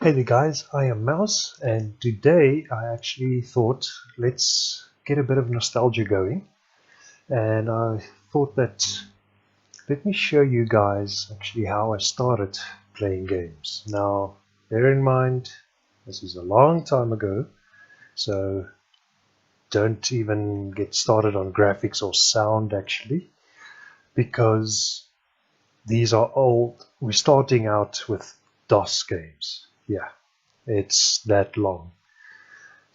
Hey there guys, I am Mouse, and today I actually thought let's get a bit of nostalgia going, and I thought that let me show you guys actually how I started playing games. Now bear in mind this is a long time ago, so don't even get started on graphics or sound actually, because these are old. We're starting out with DOS games. Yeah, it's that long.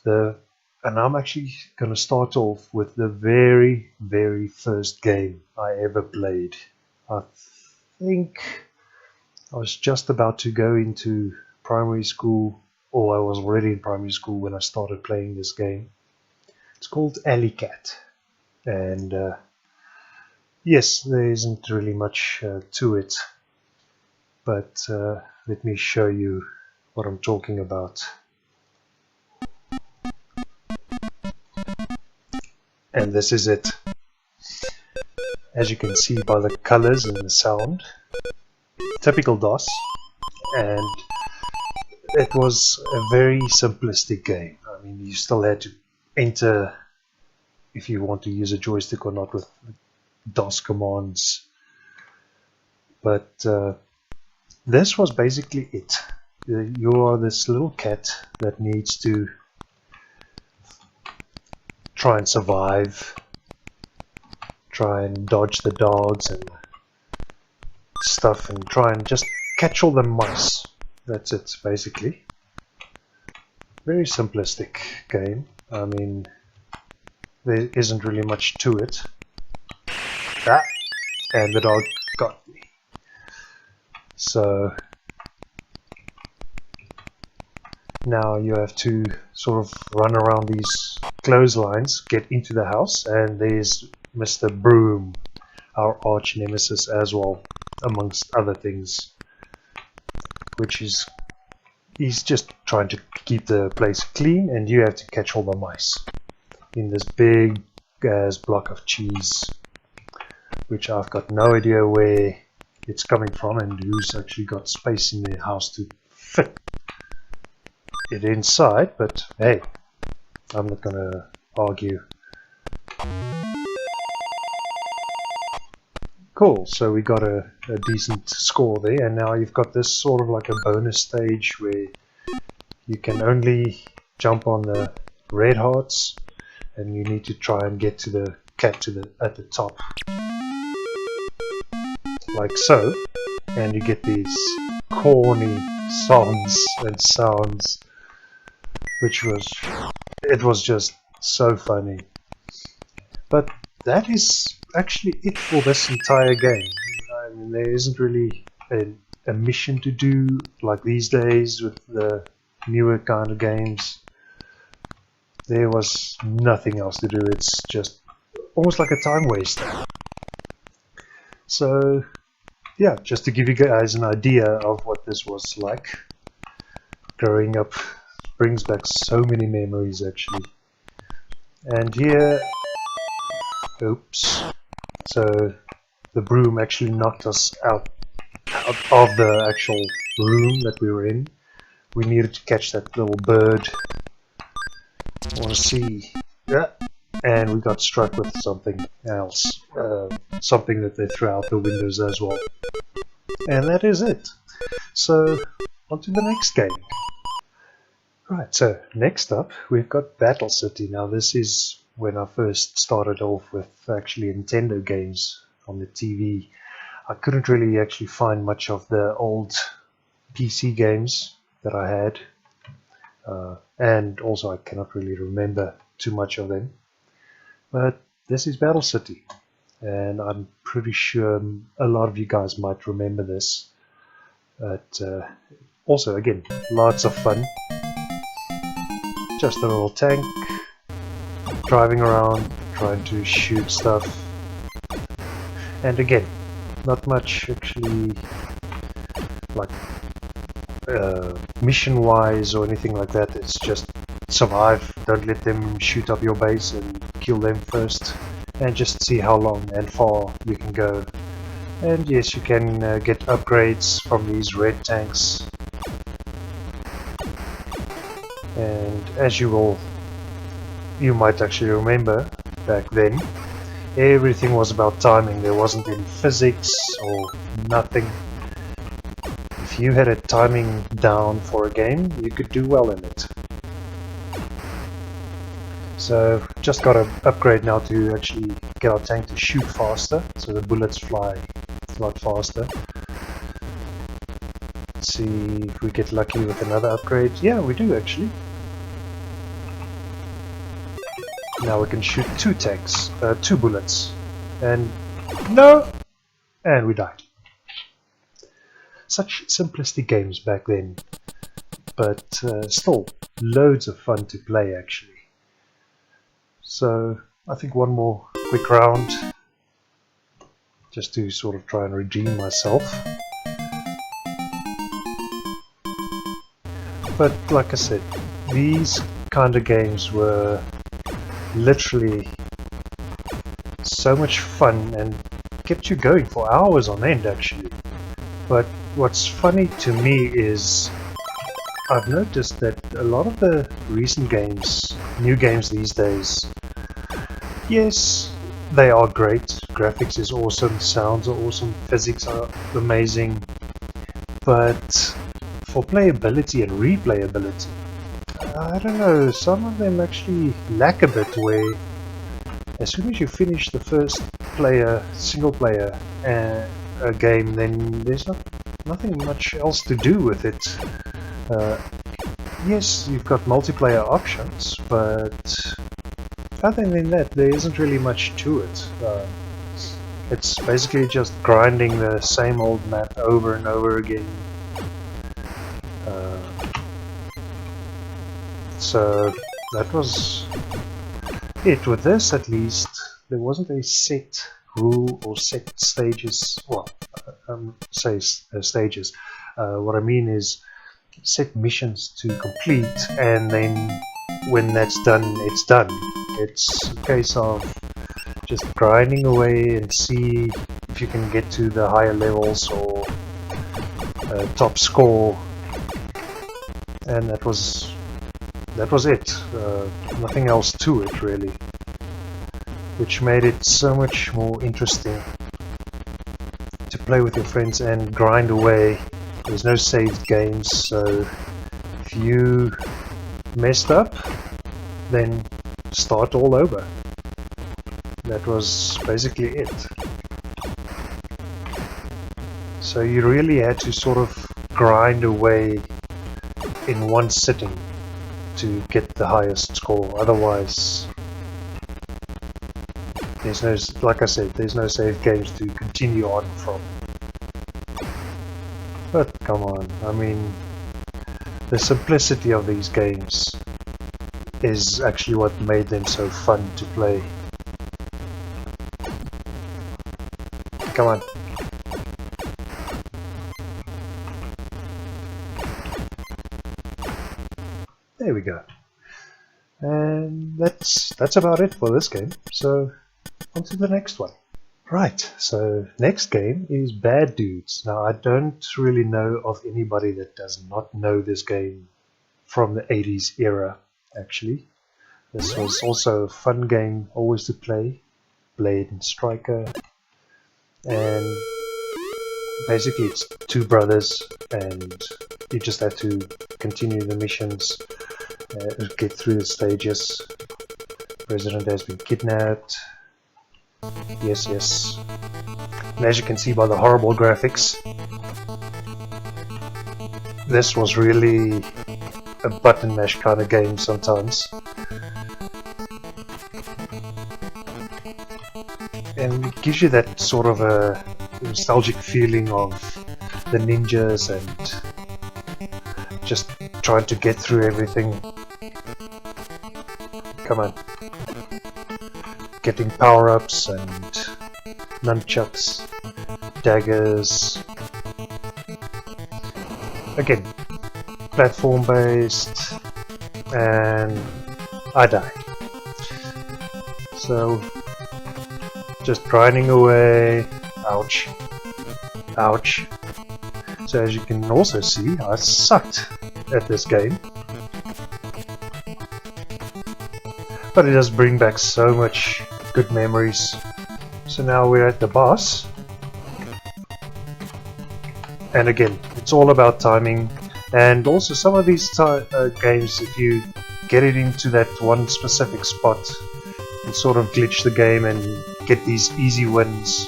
And I'm actually going to start off with the very first game I ever played. I think I was just about to go into primary school, or I was already in primary school when I started playing this game. It's called Alley Cat, and yes, there isn't really much to it, but let me show you what I'm talking about. And this is it. As you can see by the colors and the sound, typical DOS, and it was a very simplistic game. I mean, you still had to enter if you want to use a joystick or not with DOS commands, but this was basically it. You are this little cat that needs to try and survive, try and dodge the dogs and stuff, and try and just catch all the mice. That's it, basically. Very simplistic game. I mean, there isn't really much to it. Ah, and the dog got me. So now you have to sort of run around these clotheslines, get into the house, and there's Mr. Broom, our arch nemesis as well, amongst other things, which is he's just trying to keep the place clean, and you have to catch all the mice in this big ass block of cheese, which I've got no idea where it's coming from and who's actually got space in their house to fit it inside, but hey, I'm not gonna argue. Cool, so we got a decent score there, and now you've got this sort of like a bonus stage where you can only jump on the red hearts, and you need to try and get to the cat at the top, like so, and you get these corny songs and sounds, which was just so funny. But that is actually it for this entire game. I mean, there isn't really a mission to do like these days with the newer kind of games. There was nothing else to do. It's just almost like a time waster. So yeah, just to give you guys an idea of what this was like growing up, brings back so many memories actually. And here, oops, so the broom actually knocked us out of the actual room that we were in. We needed to catch that little bird. I want to see, yeah, and we got struck with something else, something that they threw out the windows as well. And that is it. So on to the next game. Right, so next up we've got Battle City. Now this is when I first started off with actually Nintendo games on the TV. I couldn't really actually find much of the old PC games that I had, and also I cannot really remember too much of them. But this is Battle City, and I'm pretty sure a lot of you guys might remember this. But also, again, lots of fun. Just a little tank driving around trying to shoot stuff, and again, not much actually like mission wise or anything like that. It's just survive, don't let them shoot up your base, and kill them first, and just see how long and far you can go. And yes, you can get upgrades from these red tanks, And as you might actually remember back then, everything was about timing. There wasn't any physics or nothing. If you had a timing down for a game, you could do well in it. So just got to upgrade now to actually get our tank to shoot faster, so the bullets fly a lot faster. Let's see if we get lucky with another upgrade. Yeah, we do actually. Now we can shoot two bullets. And no! And we died. Such simplistic games back then, but still loads of fun to play actually. So I think one more quick round just to sort of try and redeem myself. But like I said, these kind of games were literally so much fun and kept you going for hours on end actually. But what's funny to me is I've noticed that a lot of the recent games, new games these days, yes, they are great, graphics is awesome, sounds are awesome, physics are amazing, but for playability and replayability, I don't know, some of them actually lack a bit, where as soon as you finish the first single player game, then there's nothing much else to do with it. Yes, you've got multiplayer options, but other than that, there isn't really much to it. It's basically just grinding the same old map over and over again. So that was it with this. At least there wasn't a set rule or set stages. Well, stages. What I mean is set missions to complete, and then when that's done, it's done. It's a case of just grinding away and see if you can get to the higher levels or top score, and that was it. Nothing else to it really, which made it so much more interesting to play with your friends and grind away. There's no saved games, so if you messed up, then start all over. That was basically it. So you really had to sort of grind away in one sitting to get the highest score. Otherwise, there's no, like I said, there's no saved games to continue on from. But come on, I mean, the simplicity of these games is actually what made them so fun to play. Come on. There we go. And that's about it for this game. So on to the next one. Right, so next game is Bad Dudes. Now I don't really know of anybody that does not know this game from the 80s era, actually. This was also a fun game always to play. Blade and Striker. And basically it's two brothers and you just have to continue the missions, get through the stages. President has been kidnapped. Yes, yes. And as you can see by the horrible graphics, this was really a button mash kind of game sometimes. And it gives you that sort of a nostalgic feeling of the ninjas and just trying to get through everything. Come on. Getting power-ups and nunchucks, daggers. Again, platform based, and I die. So just grinding away. Ouch. Ouch. So as you can also see, I sucked at this game. but it does bring back so much good memories. So now we're at the boss, and again, it's all about timing. And also some of these games, if you get it into that one specific spot and sort of glitch the game and get these easy wins.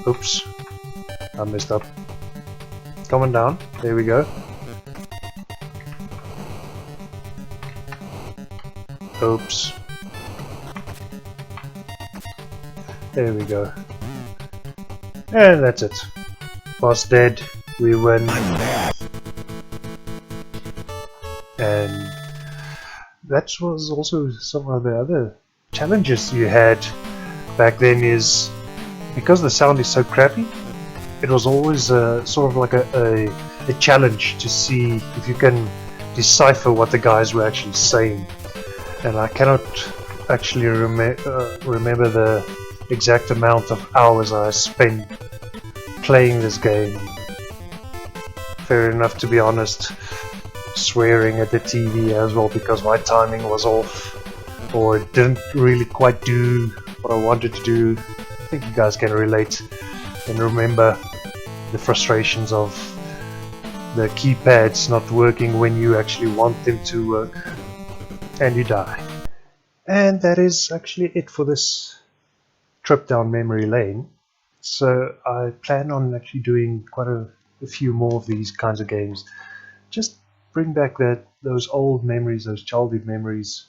Oops, I messed up. Come on down, there we go. Oops. There we go. And that's it. Boss dead, we win. And that was also some of the other challenges you had back then, is because the sound is so crappy, it was always sort of like a challenge to see if you can decipher what the guys were actually saying. And I cannot actually remember the exact amount of hours I spent playing this game. Fair enough, to be honest. Swearing at the TV as well because my timing was off, or it didn't really quite do what I wanted to do. I think you guys can relate and remember the frustrations of the keypads not working when you actually want them to work, and you die. And that is actually it for this trip down memory lane. So I plan on actually doing quite a few more of these kinds of games. Just bring back those old memories, those childhood memories,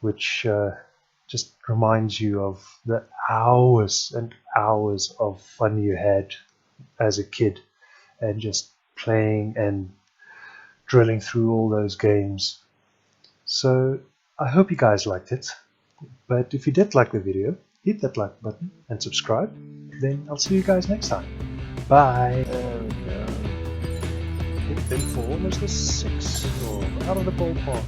which just reminds you of the hours and hours of fun you had as a kid, and just playing and drilling through all those games. So I hope you guys liked it, but if you did like the video, hit that like button and subscribe. Then I'll see you guys next time. Bye. There we go. Hit them for almost a 6, or out of the ballpark.